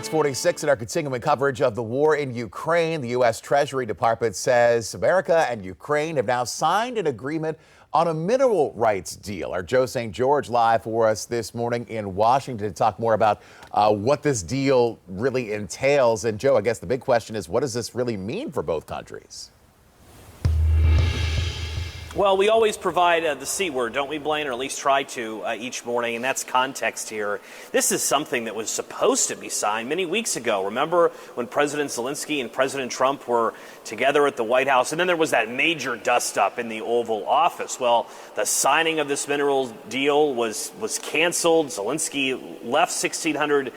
646 in our continuing coverage of the war in Ukraine. The U.S. Treasury Department says America and Ukraine have now signed an agreement on a mineral rights deal. Our Joe St. George live for us this morning in Washington to talk more about what this deal really entails. And Joe, I guess the big question is, what does this really mean for both countries? Well, we always provide the C word, don't we, Blaine, or at least try to each morning, and that's context here. This is something that was supposed to be signed many weeks ago. Remember when President Zelenskyy and President Trump were together at the White House, and then there was that major dust-up in the Oval Office? Well, the signing of this mineral deal was canceled. Zelenskyy left 1600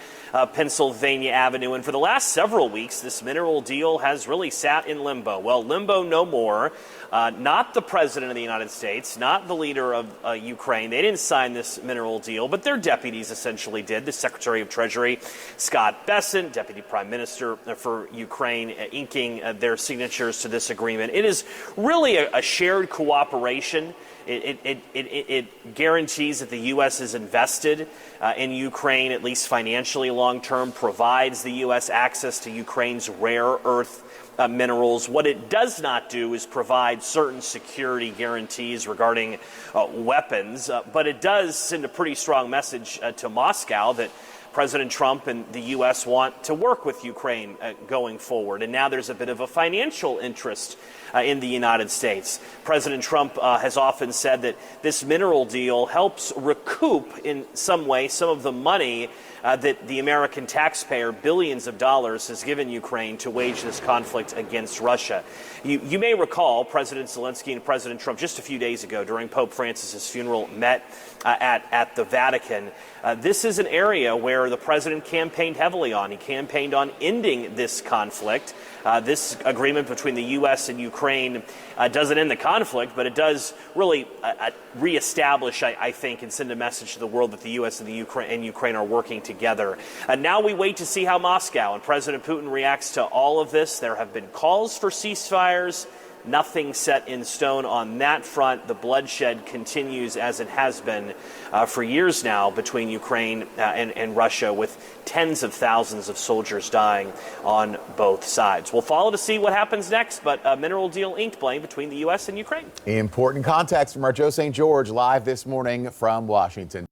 Pennsylvania Avenue, and for the last several weeks, this mineral deal has really sat in limbo. Well, limbo no more. Not the President of the United States, not the leader of Ukraine. They didn't sign this mineral deal, but their deputies essentially did. The Secretary of Treasury, Scott Bessent, Deputy Prime Minister for Ukraine, inking their signatures to this agreement. It is really a shared cooperation. It guarantees that the U.S. is invested in Ukraine, at least financially long term, provides the U.S. access to Ukraine's rare earth minerals. What it does not do is provide certain security guarantees regarding weapons, but it does send a pretty strong message to Moscow that President Trump and the U.S. want to work with Ukraine going forward. And now there's a bit of a financial interest in the United States. President Trump has often said that this mineral deal helps recoup in some way some of the money that the American taxpayer, billions of dollars, has given Ukraine to wage this conflict against Russia. You may recall President Zelenskyy and President Trump just a few days ago during Pope Francis's funeral met at the Vatican. This is an area where the president campaigned heavily on. He campaigned on ending this conflict. This agreement between the U.S. and Ukraine doesn't end the conflict, but it does really reestablish, I think, and send a message to the world that the U.S. and Ukraine are working together. Now we wait to see how Moscow and President Putin reacts to all of this. There have been calls for ceasefires. Nothing set in stone on that front. The bloodshed continues as it has been for years now between Ukraine and Russia, with tens of thousands of soldiers dying on both sides. We'll follow to see what happens next, but a mineral deal inked, Blaine, between the U.S. and Ukraine. Important context from our Joe St. George live this morning from Washington.